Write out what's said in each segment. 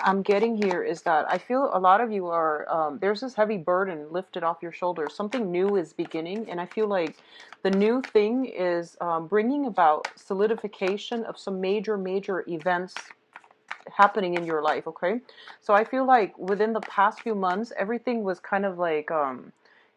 I'm getting here is that I feel a lot of you are, there's this heavy burden lifted off your shoulders. Something new is beginning, and I feel like the new thing is bringing about solidification of some major events happening in your life, okay? So I feel like within the past few months, everything was kind of like,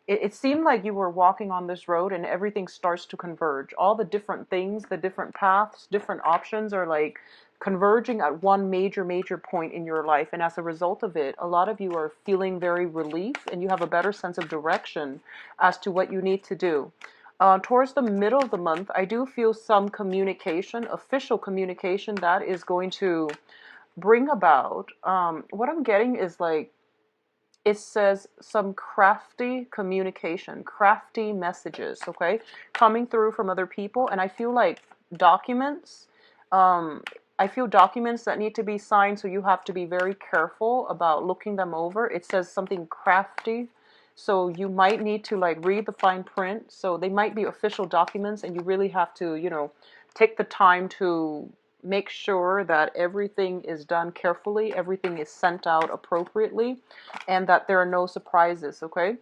it seemed like you were walking on this road and everything starts to converge. All the different things, the different paths, different options are like converging at one major point in your life. And as a result of it, a lot of you are feeling very relief and you have a better sense of direction as to what you need to do. Towards the middle of the month, I do feel some communication, official communication, that is going to bring about, what I'm getting is like, it says some crafty communication, crafty messages, okay, coming through from other people. And I feel like documents, I feel documents that need to be signed, so you have to be very careful about looking them over. It says something crafty, so you might need to like read the fine print. So they might be official documents, and you really have to, take the time to make sure that everything is done carefully, everything is sent out appropriately, and that there are no surprises, okay?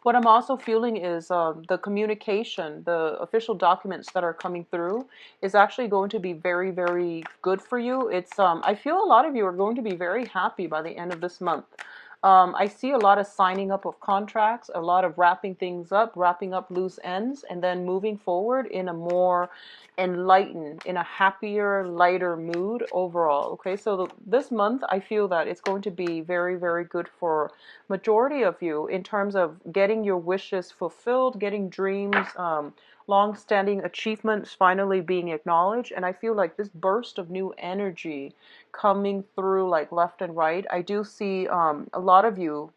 What I'm also feeling is the communication, the official documents that are coming through is actually going to be very good for you. It's I feel a lot of you are going to be very happy by the end of this month. I see a lot of signing up of contracts, a lot of wrapping things up, wrapping up loose ends, and then moving forward in a more enlightened, in a happier, lighter mood overall. Okay, so this month I feel that it's going to be very good for majority of you in terms of getting your wishes fulfilled, getting dreams, long-standing achievements finally being acknowledged. And I feel like this burst of new energy coming through like left and right. I do see a lot of you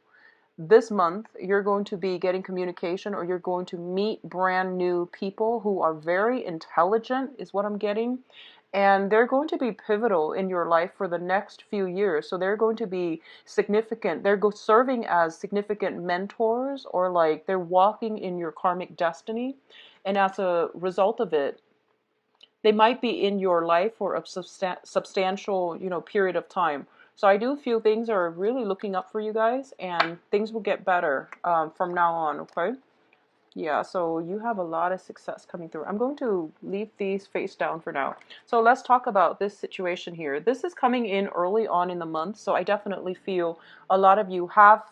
this month, you're going to be getting communication, or you're going to meet brand new people who are very intelligent, is what I'm getting. And they're going to be pivotal in your life for the next few years. So they're going to be significant. They're serving as significant mentors, or like they're walking in your karmic destiny. And as a result of it, they might be in your life for a substantial, period of time. So I do feel things are really looking up for you guys, and things will get better from now on, okay? Yeah, so you have a lot of success coming through. I'm going to leave these face down for now. So let's talk about this situation here. This is coming in early on in the month, so I definitely feel a lot of you have,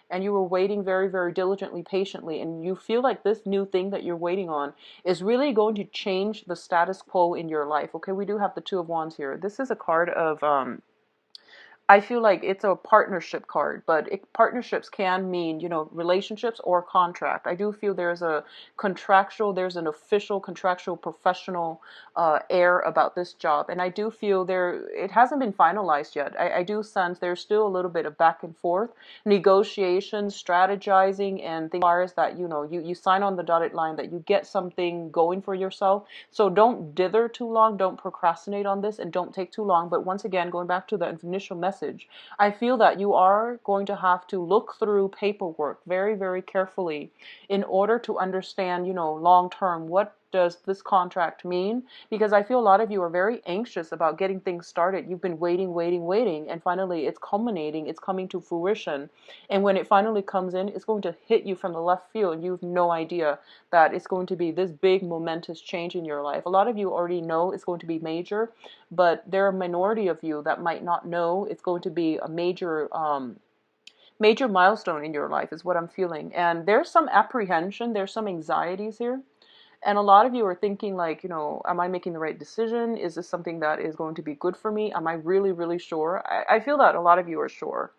and you were waiting very diligently, patiently, and you feel like this new thing that you're waiting on is really going to change the status quo in your life. Okay, we do have the Two of Wands here. This is a card of I feel like it's a partnership card, but partnerships can mean, relationships or contract. I do feel there's a there's an official contractual professional air about this job. And I do feel it hasn't been finalized yet. I do sense there's still a little bit of back and forth, negotiations, strategizing, and things that, you sign on the dotted line, that you get something going for yourself. So don't dither too long, don't procrastinate on this, and don't take too long. But once again, going back to the initial message, I feel that you are going to have to look through paperwork very carefully in order to understand, long term, what does this contract mean? Because I feel a lot of you are very anxious about getting things started. You've been waiting, and finally it's culminating, it's coming to fruition. And when it finally comes in, it's going to hit you from the left field, and you have no idea that it's going to be this big momentous change in your life. A lot of you already know it's going to be major, but there are a minority of you that might not know it's going to be a major milestone in your life, is what I'm feeling. And there's some apprehension, there's some anxieties here. And a lot of you are thinking like, am I making the right decision? Is this something that is going to be good for me? Am I really sure? I feel that a lot of you are sure.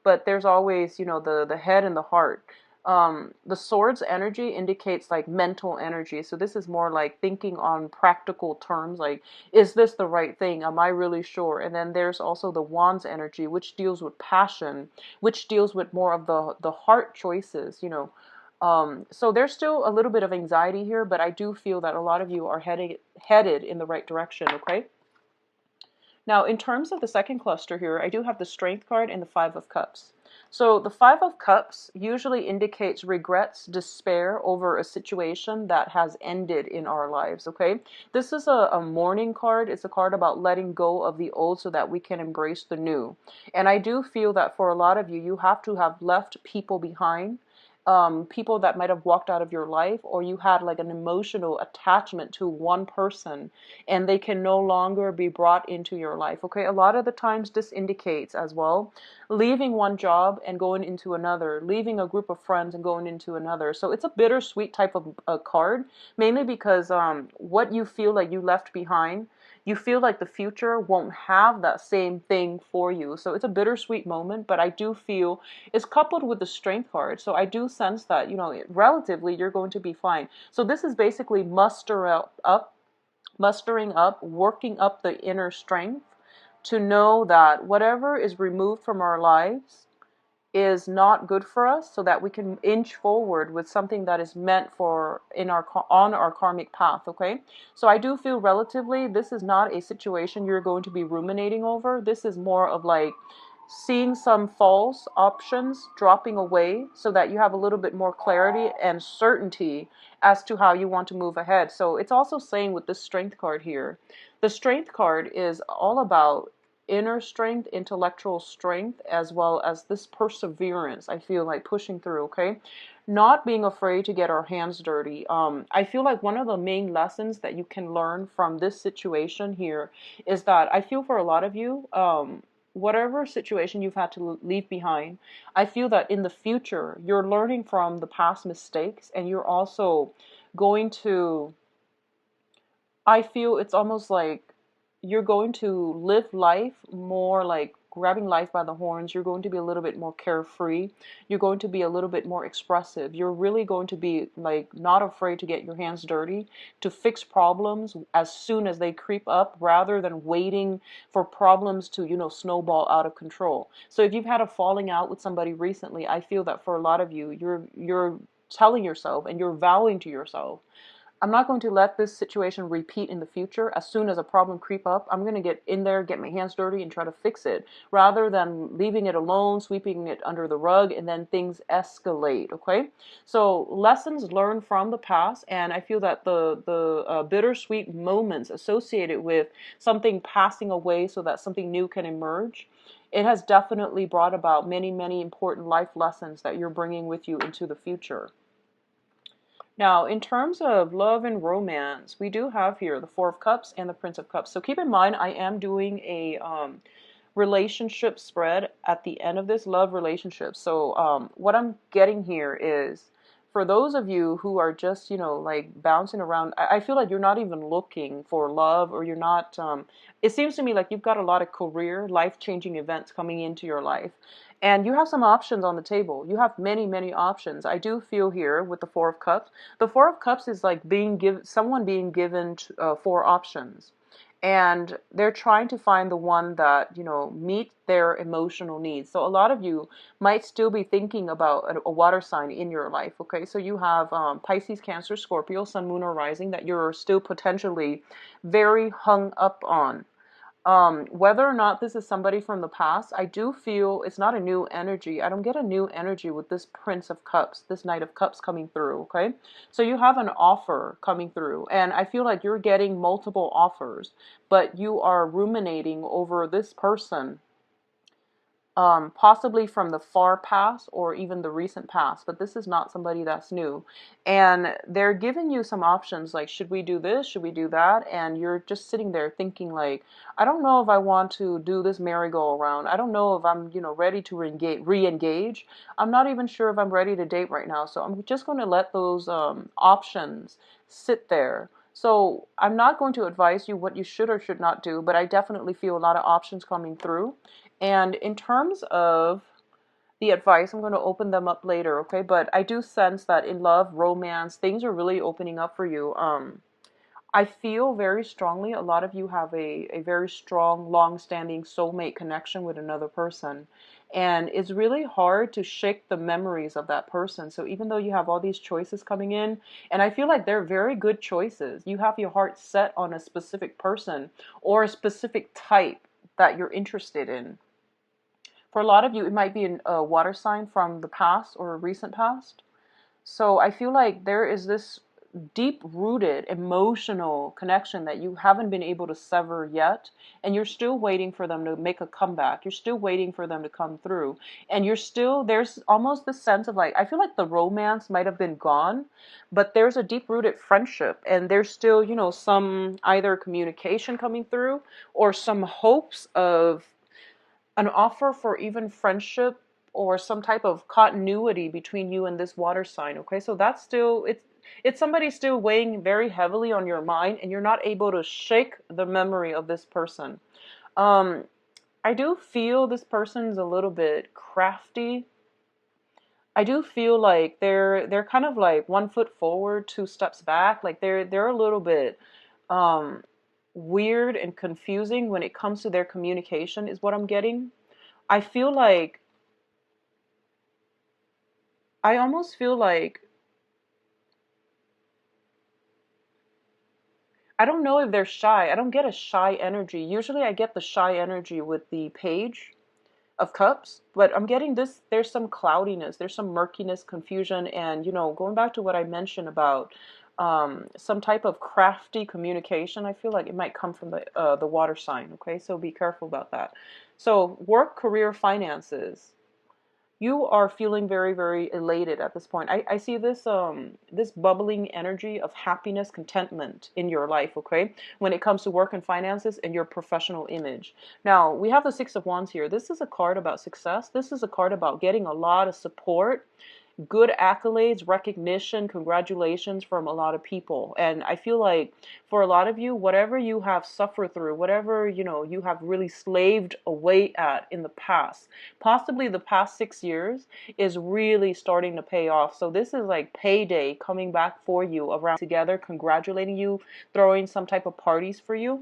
But there's always, the head and the heart. The sword's energy indicates like mental energy. So this is more like thinking on practical terms, like, is this the right thing? Am I really sure? And then there's also the wand's energy, which deals with passion, which deals with more of the heart choices, so there's still a little bit of anxiety here, but I do feel that a lot of you are headed in the right direction, okay? Now, in terms of the second cluster here, I do have the Strength card and the Five of Cups. So the Five of Cups usually indicates regrets, despair over a situation that has ended in our lives, okay? This is a mourning card. It's a card about letting go of the old so that we can embrace the new. And I do feel that for a lot of you, you have to have left people behind, people that might have walked out of your life, or you had like an emotional attachment to one person and they can no longer be brought into your life. Okay, a lot of the times this indicates as well leaving one job and going into another, leaving a group of friends and going into another. So it's a bittersweet type of a card, mainly because what you feel like you left behind, you feel like the future won't have that same thing for you. So it's a bittersweet moment, but I do feel it's coupled with the Strength card. So I do sense that, you know, relatively you're going to be fine. So this is basically mustering up, working up the inner strength to know that whatever is removed from our lives is not good for us, so that we can inch forward with something that is meant for in our on our karmic path. Okay, so I do feel relatively this is not a situation you're going to be ruminating over. This is more of like seeing some false options dropping away so that you have a little bit more clarity and certainty as to how you want to move ahead. So it's also saying with this Strength card here, the Strength card is all about inner strength, intellectual strength, as well as this perseverance. I feel like pushing through, okay? Not being afraid to get our hands dirty. I feel like one of the main lessons that you can learn from this situation here is that I feel for a lot of you, whatever situation you've had to leave behind, I feel that in the future, you're learning from the past mistakes and you're also going to, I feel it's almost like you're going to live life more like grabbing life by the horns. You're going to be a little bit more carefree. You're going to be a little bit more expressive. You're really going to be like not afraid to get your hands dirty, to fix problems as soon as they creep up, rather than waiting for problems to, you know, snowball out of control. So if you've had a falling out with somebody recently, I feel that for a lot of you, you're telling yourself and you're vowing to yourself, I'm not going to let this situation repeat in the future. As soon as a problem creep up, I'm going to get in there, get my hands dirty and try to fix it, rather than leaving it alone, sweeping it under the rug, and then things escalate, okay? So lessons learned from the past, and I feel that the bittersweet moments associated with something passing away so that something new can emerge, it has definitely brought about many, many important life lessons that you're bringing with you into the future. Now, in terms of love and romance, we do have here the Four of Cups and the Prince of Cups. So keep in mind, I am doing a relationship spread at the end of this, love relationships. So what I'm getting here is, for those of you who are just, you know, like bouncing around, I feel like you're not even looking for love, or you're not, it seems to me like you've got a lot of career, life-changing events coming into your life. And you have some options on the table. You have many, many options. I do feel here with the Four of Cups. The Four of Cups is like someone being given four options, and they're trying to find the one that, you know, meet their emotional needs. So a lot of you might still be thinking about a water sign in your life. Okay, so you have Pisces, Cancer, Scorpio, Sun, Moon, or Rising that you're still potentially very hung up on. Whether or not this is somebody from the past, I do feel it's not a new energy. I don't get a new energy with this Prince of Cups, this Knight of Cups coming through, okay? So you have an offer coming through, and I feel like you're getting multiple offers, but you are ruminating over this person, possibly from the far past or even the recent past, but this is not somebody that's new. And they're giving you some options like, should we do this? Should we do that? And you're just sitting there thinking like, I don't know if I want to do this merry-go-round. I don't know if I'm, you know, ready to re-engage. I'm not even sure if I'm ready to date right now. So I'm just going to let those options sit there. So I'm not going to advise you what you should or should not do, but I definitely feel a lot of options coming through. And in terms of the advice, I'm going to open them up later, okay? But I do sense that in love, romance, things are really opening up for you. I feel very strongly a lot of you have a very strong, long-standing soulmate connection with another person. And it's really hard to shake the memories of that person. So even though you have all these choices coming in, and I feel like they're very good choices, you have your heart set on a specific person or a specific type that you're interested in. For a lot of you, it might be a water sign from the past or a recent past. So I feel like there is this deep rooted emotional connection that you haven't been able to sever yet. And you're still waiting for them to make a comeback. You're still waiting for them to come through. And you're still, there's almost this sense of like, I feel like the romance might have been gone, but there's a deep rooted friendship. And there's still, some either communication coming through or some hopes of an offer for even friendship or some type of continuity between you and this water sign. Okay, so that's still, it's somebody still weighing very heavily on your mind, and you're not able to shake the memory of this person. um I do feel this person's a little bit crafty. I do feel like they're kind of like 1 foot forward, 2 steps back. Like they're a little bit um weird and confusing when it comes to their communication, is what I'm getting. I feel like, I almost feel like, I don't know if they're shy. I don't get a shy energy. Usually I get the shy energy with the Page of Cups, but I'm getting this, there's some cloudiness, there's some murkiness, confusion, and, going back to what I mentioned about some type of crafty communication, I feel like it might come from the water sign, okay? So be careful about that. So work, career, finances. You are feeling very, very elated at this point. I see this bubbling energy of happiness, contentment in your life, okay? When it comes to work and finances and your professional image. Now, we have the Six of Wands here. This is a card about success. This is a card about getting a lot of support, good accolades, recognition, congratulations from a lot of people. And I feel like for a lot of you, whatever you have suffered through, whatever, you have really slaved away at in the past, possibly the past 6 years, is really starting to pay off. So this is like payday coming back for you, around together, congratulating you, throwing some type of parties for you.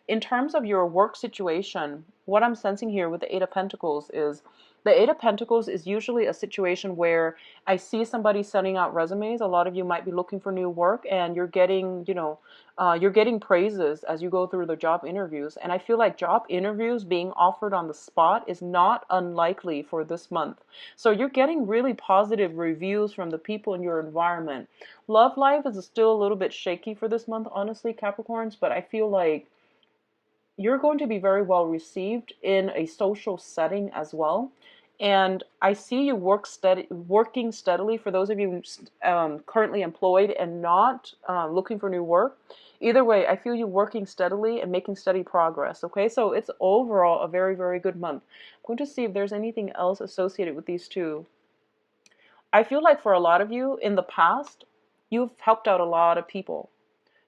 In terms of your work situation, what I'm sensing here with the Eight of Pentacles is, the Eight of Pentacles is usually a situation where I see somebody sending out resumes. A lot of you might be looking for new work, and you're getting praises as you go through the job interviews. And I feel like job interviews being offered on the spot is not unlikely for this month. So you're getting really positive reviews from the people in your environment. Love life is still a little bit shaky for this month, honestly, Capricorns, but I feel like you're going to be very well received in a social setting as well. And I see you working steadily. For those of you currently employed and not looking for new work, either way, I feel you working steadily and making steady progress. Okay, so it's overall a very, very good month. I'm going to see if there's anything else associated with these two. I feel like for a lot of you in the past, you've helped out a lot of people.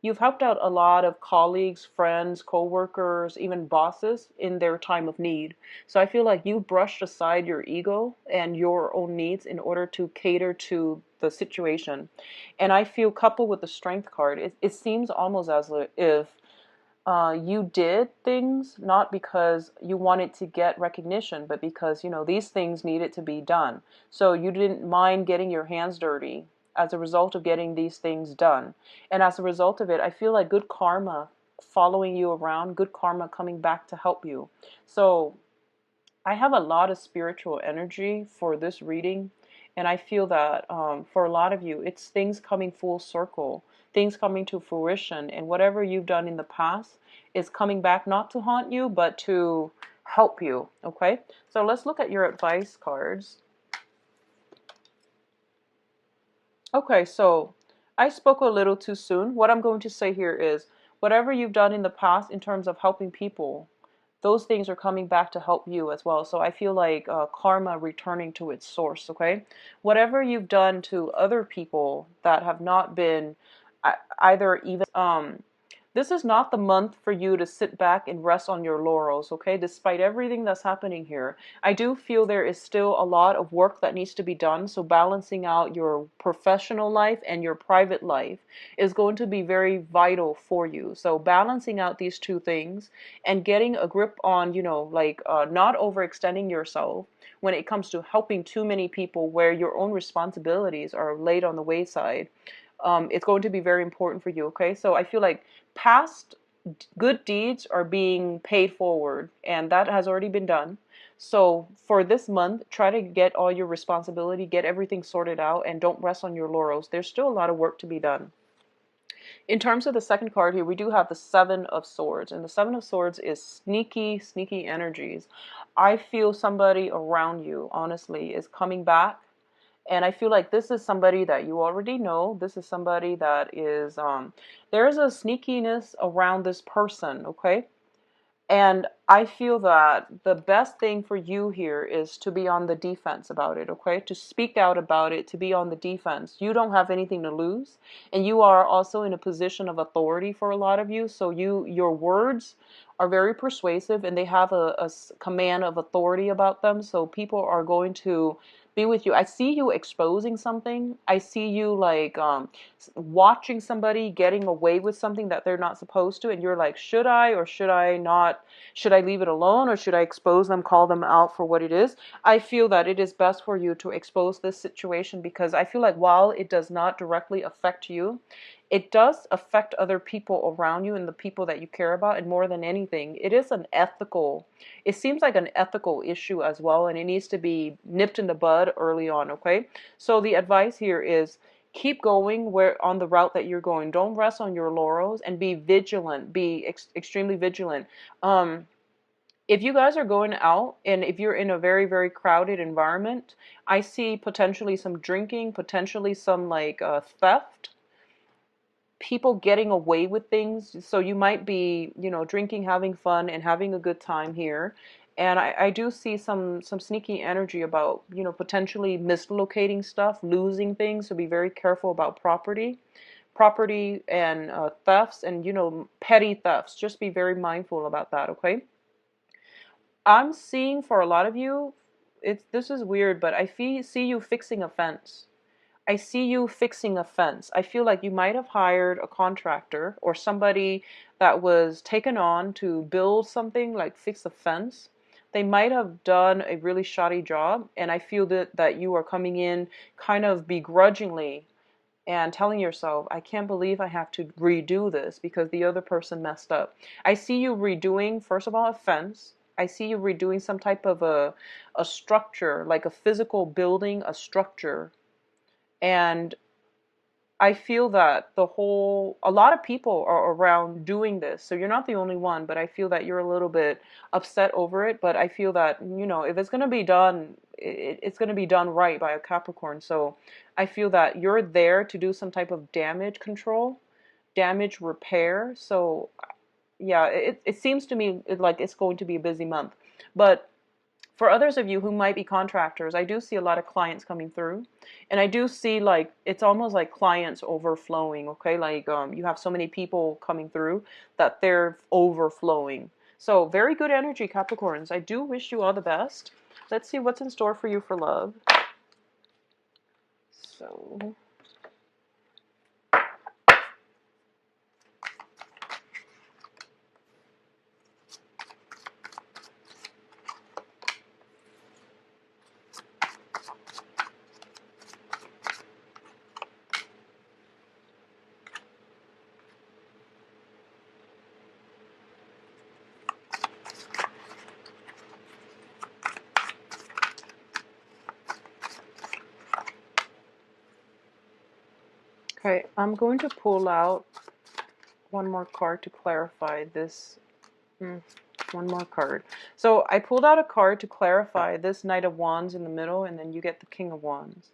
You've helped out a lot of colleagues, friends, co-workers, even bosses in their time of need. So I feel like you brushed aside your ego and your own needs in order to cater to the situation. And I feel, coupled with the Strength card, it seems almost as if you did things not because you wanted to get recognition, but because, these things needed to be done. So you didn't mind getting your hands dirty as a result of getting these things done. And as a result of it, I feel like good karma following you around, good karma coming back to help you. So I have a lot of spiritual energy for this reading. And I feel that for a lot of you, it's things coming full circle, things coming to fruition. And whatever you've done in the past is coming back, not to haunt you, but to help you. Okay, so let's look at your advice cards. Okay, so I spoke a little too soon. What I'm going to say here is, whatever you've done in the past in terms of helping people, those things are coming back to help you as well. So I feel like karma returning to its source, okay? Whatever you've done to other people that have not been either even this is not the month for you to sit back and rest on your laurels, okay? Despite everything that's happening here, I do feel there is still a lot of work that needs to be done. So balancing out your professional life and your private life is going to be very vital for you. So balancing out these two things and getting a grip on, not overextending yourself when it comes to helping too many people where your own responsibilities are laid on the wayside. It's going to be very important for you, okay? So I feel like past good deeds are being paid forward, and that has already been done. So for this month, try to get all your responsibility, get everything sorted out, and don't rest on your laurels. There's still a lot of work to be done. In terms of the second card here, we do have the Seven of Swords, and the Seven of Swords is sneaky, sneaky energies. I feel somebody around you, honestly, is coming back. And I feel like this is somebody that you already know. This is somebody that is, there's a sneakiness around this person, okay? And I feel that the best thing for you here is to be on the defense about it, okay? To speak out about it, to be on the defense. You don't have anything to lose, and you are also in a position of authority for a lot of you. So your words are very persuasive, and they have a command of authority about them. So people are going to be with you. I see you exposing something. I see you like watching somebody getting away with something that they're not supposed to, and you're like, should I or should I not? Should I leave it alone or should I expose them, call them out for what it is? I feel that it is best for you to expose this situation, because I feel like while it does not directly affect you, it does affect other people around you and the people that you care about. And more than anything, it is it seems like an ethical issue as well, and it needs to be nipped in the bud early on, okay? So the advice here is keep going where on the route that you're going. Don't rest on your laurels, and be vigilant, be extremely vigilant. um if you guys are going out and if you're in a very, very crowded environment, I see potentially some drinking, potentially some like theft, people getting away with things. So you might be, drinking, having fun, and having a good time here. And I do see some sneaky energy about, potentially mislocating stuff, losing things. So be very careful about property and thefts and, petty thefts. Just be very mindful about that, okay? I'm seeing for a lot of you, this is weird, but see you fixing a fence. I see you fixing a fence. I feel like you might have hired a contractor or somebody that was taken on to build something, like fix a fence. They might have done a really shoddy job, and I feel that you are coming in kind of begrudgingly and telling yourself, I can't believe I have to redo this because the other person messed up. I see you redoing, first of all, a fence. I see you redoing some type of a structure, like a physical building, a structure. And I feel that a lot of people are around doing this. So you're not the only one, but I feel that you're a little bit upset over it. But I feel that, if it's going to be done, it's going to be done right by a Capricorn. So I feel that you're there to do some type of damage control, damage repair. So yeah, it seems to me like it's going to be a busy month. But for others of you who might be contractors, I do see a lot of clients coming through, and I do see like it's almost like clients overflowing, okay? Like you have so many people coming through that they're overflowing. So very good energy, Capricorns. I do wish you all the best. Let's see what's in store for you for love. So okay, I'm going to pull out one more card to clarify this. One more card. So I pulled out a card to clarify this Knight of Wands in the middle, and then you get the King of Wands.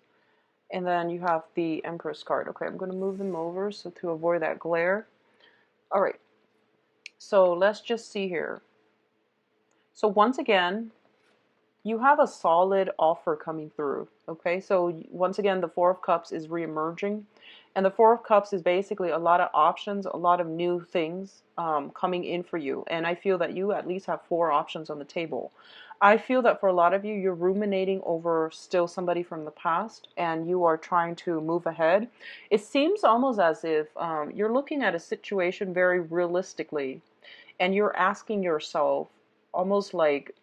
And then you have the Empress card. Okay, I'm going to move them over so to avoid that glare. All right. So let's just see here. So once again, you have a solid offer coming through. Okay, so once again, the Four of Cups is reemerging. And the Four of Cups is basically a lot of options, a lot of new things coming in for you. And I feel that you at least have four options on the table. I feel that for a lot of you, you're ruminating over still somebody from the past, and you are trying to move ahead. It seems almost as if you're looking at a situation very realistically, and you're asking yourself almost like,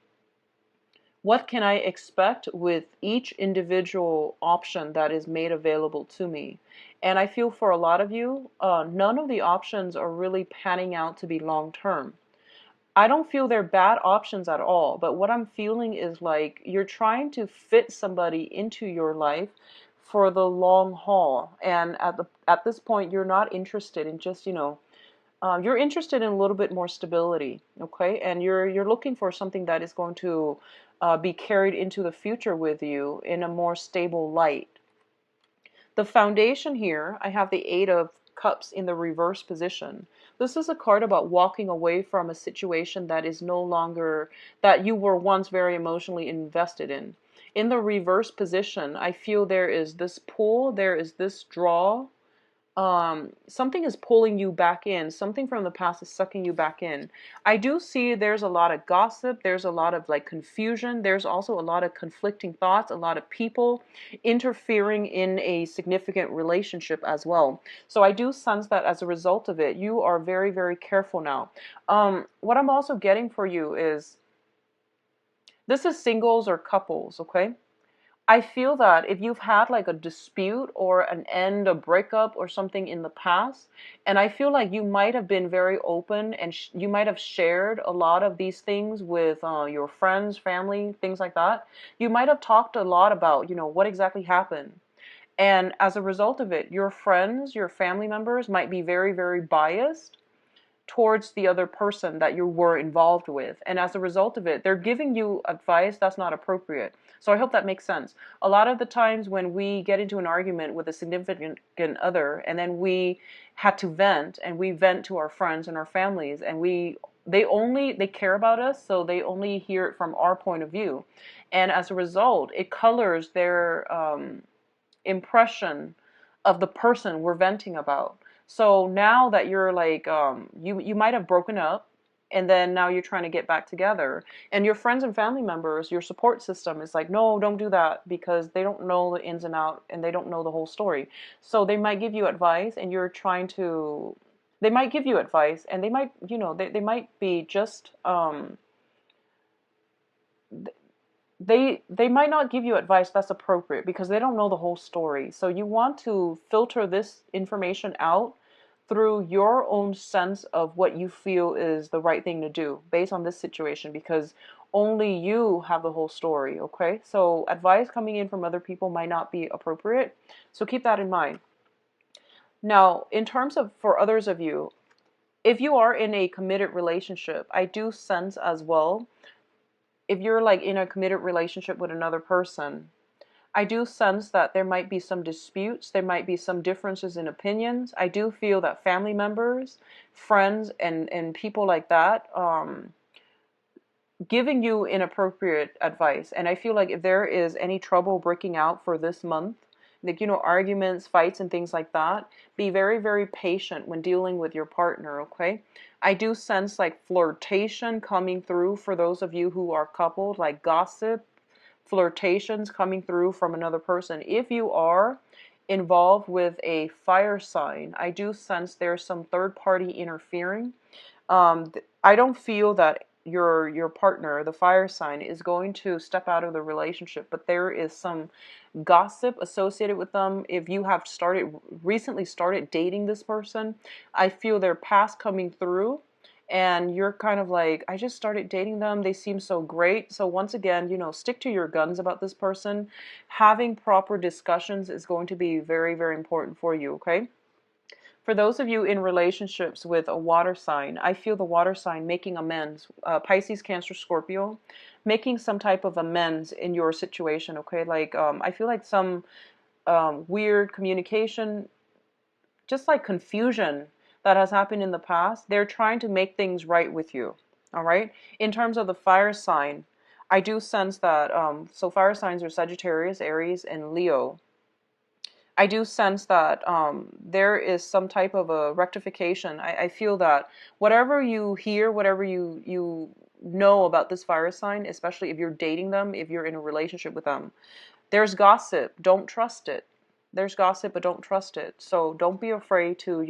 What can I expect with each individual option that is made available to me? And I feel for a lot of you, none of the options are really panning out to be long term. I don't feel they're bad options at all, but what I'm feeling is like you're trying to fit somebody into your life for the long haul. And at this point, you're not interested in just, you're interested in a little bit more stability, okay? And you're looking for something that is going to be carried into the future with you in a more stable light. The foundation here, I have the Eight of Cups in the reverse position. This is a card about walking away from a situation that is no longer, that you were once very emotionally invested in. In the reverse position, I feel there is this pull, there is this draw, something is pulling you back in. Something from the past is sucking you back in. I do see there's a lot of gossip. There's a lot of like confusion. There's also a lot of conflicting thoughts, a lot of people interfering in a significant relationship as well. So I do sense that as a result of it, you are very, very careful now. What I'm also getting for you is this is singles or couples, okay? I feel that if you've had like a dispute or an end, a breakup or something in the past, and I feel like you might have been very open and you might have shared a lot of these things with your friends, family, things like that. You might have talked a lot about, what exactly happened. And as a result of it, your friends, your family members might be very, very biased towards the other person that you were involved with. And as a result of it, they're giving you advice that's not appropriate. So I hope that makes sense. A lot of the times when we get into an argument with a significant other and then we had to vent and we vent to our friends and our families and they care about us, so they only hear it from our point of view. And as a result, it colors their impression of the person we're venting about. So now that you're like, you might have broken up, and then now you're trying to get back together, and your friends and family members, your support system is like, no, don't do that, because they don't know the ins and out, and they don't know the whole story. So they might give you advice, and you're trying to. They might give you advice, and they might, they might be just they might not give you advice that's appropriate because they don't know the whole story. So you want to filter this information out through your own sense of what you feel is the right thing to do based on this situation, because only you have the whole story, okay? So advice coming in from other people might not be appropriate. So keep that in mind. Now, in terms of for others of you, if you are in a committed relationship, I do sense as well, if you're like in a committed relationship with another person, I do sense that there might be some disputes, there might be some differences in opinions. I do feel that family members, friends, and people like that, giving you inappropriate advice. And I feel like if there is any trouble breaking out for this month, like, arguments, fights, and things like that, be very, very patient when dealing with your partner, okay? I do sense like flirtation coming through for those of you who are coupled, like gossip, flirtations coming through from another person. If you are involved with a fire sign, I do sense there's some third party interfering. I don't feel that your partner, the fire sign, is going to step out of the relationship, but there is some gossip associated with them. If you have recently started dating this person, I feel their past coming through, and you're kind of like, I just started dating them, they seem so great. So once again, stick to your guns about this person. Having proper discussions is going to be very, very important for you, okay? For those of you in relationships with a water sign, I feel the water sign making amends. Pisces, Cancer, Scorpio, making some type of amends in your situation, okay? Like, I feel like some weird communication, just like confusion that has happened in the past. They're trying to make things right with you, all right? In terms of the fire sign, I do sense that, so fire signs are Sagittarius, Aries, and Leo. I do sense that there is some type of a rectification. I feel that whatever you hear, whatever you know about this fire sign, especially if you're dating them, if you're in a relationship with them, there's gossip. Don't trust it. There's gossip, but don't trust it. So don't be afraid to,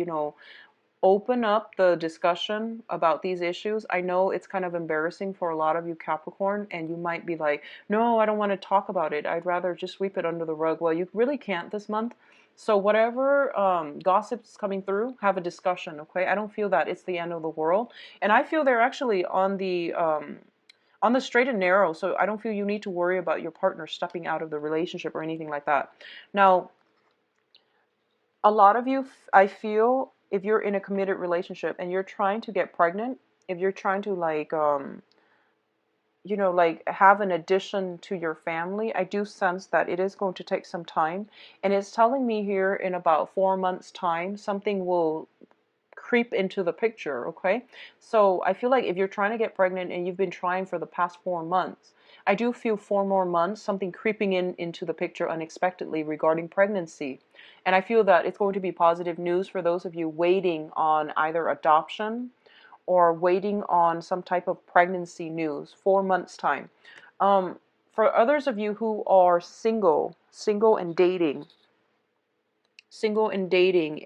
open up the discussion about these issues. I know it's kind of embarrassing for a lot of you Capricorn, and you might be like, no, I don't want to talk about it. I'd rather just sweep it under the rug. Well, you really can't this month. So whatever gossip's coming through, have a discussion, okay? I don't feel that it's the end of the world. And I feel they're actually on the straight and narrow, so I don't feel you need to worry about your partner stepping out of the relationship or anything like that. Now, a lot of you, I feel, if you're in a committed relationship and you're trying to get pregnant, if you're trying to like like have an addition to your family, I do sense that it is going to take some time. And it's telling me here in about 4 months time something will creep into the picture, okay? So I feel like if you're trying to get pregnant and you've been trying for the past 4 months, I do feel 4 more months, something creeping into the picture unexpectedly regarding pregnancy. And I feel that it's going to be positive news for those of you waiting on either adoption or waiting on some type of pregnancy news. 4 months time. For others of you who are single and dating,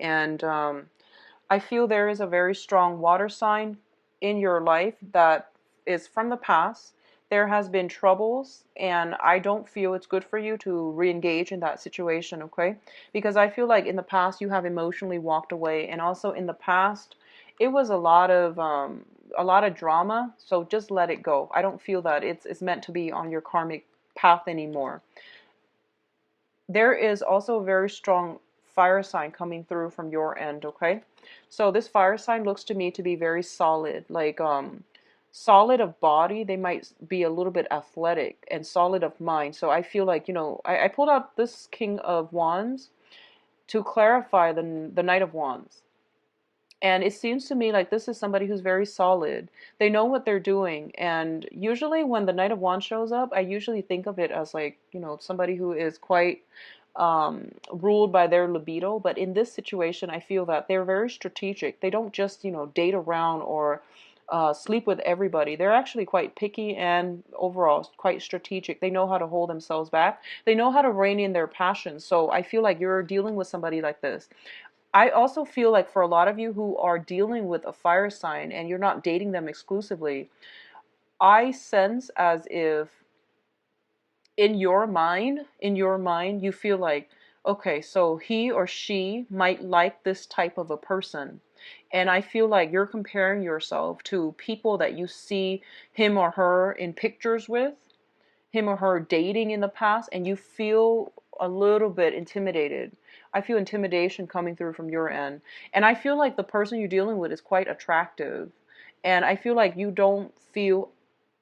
and I feel there is a very strong water sign in your life that is from the past. There has been troubles, and I don't feel it's good for you to re-engage in that situation, okay? Because I feel like in the past you have emotionally walked away, and also in the past it was a lot of drama. So just let it go. I don't feel that it's meant to be on your karmic path anymore. There is also a very strong fire sign coming through from your end, okay? So this fire sign looks to me to be very solid, like solid of body. They might be a little bit athletic, and solid of mind. So I feel like, I pulled out this King of Wands to clarify the Knight of Wands. And it seems to me like this is somebody who's very solid. They know what they're doing. And usually when the Knight of Wands shows up, I usually think of it as like, somebody who is quite ruled by their libido. But in this situation, I feel that they're very strategic. They don't just, date around or sleep with everybody. They're actually quite picky and overall quite strategic. They know how to hold themselves back. They know how to rein in their passions. So I feel like you're dealing with somebody like this. I also feel like for a lot of you who are dealing with a fire sign and you're not dating them exclusively, I sense as if in your mind, you feel like, okay, so he or she might like this type of a person. And I feel like you're comparing yourself to people that you see him or her in pictures with, him or her dating in the past, and you feel a little bit intimidated. I feel intimidation coming through from your end. And I feel like the person you're dealing with is quite attractive. And I feel like you don't feel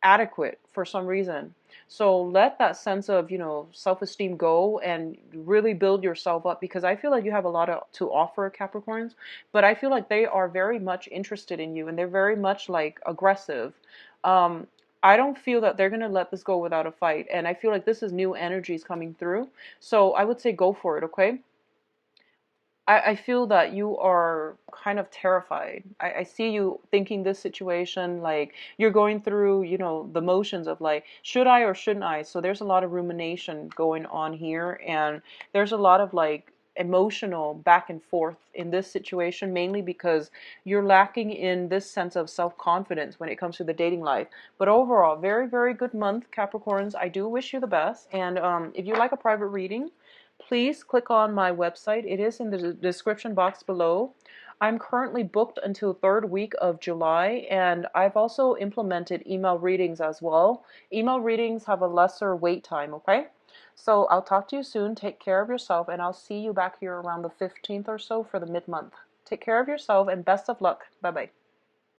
adequate for some reason. So let that sense of, self-esteem go and really build yourself up, because I feel like you have a lot to offer, Capricorns, but I feel like they are very much interested in you and they're very much like aggressive. Um, I don't feel that they're going to let this go without a fight. And I feel like this is new energies coming through. So I would say go for it, okay? I feel that you are kind of terrified. I see you thinking this situation, like you're going through, the motions of like, should I or shouldn't I? So there's a lot of rumination going on here, and there's a lot of like emotional back and forth in this situation, mainly because you're lacking in this sense of self-confidence when it comes to the dating life. But overall, very, very good month, Capricorns. I do wish you the best. And if you like a private reading, please click on my website. It is in the description box below. I'm currently booked until 3rd week of July, and I've also implemented email readings as well. Email readings have a lesser wait time, okay? So I'll talk to you soon. Take care of yourself, and I'll see you back here around the 15th or so for the mid-month. Take care of yourself, and best of luck. Bye-bye.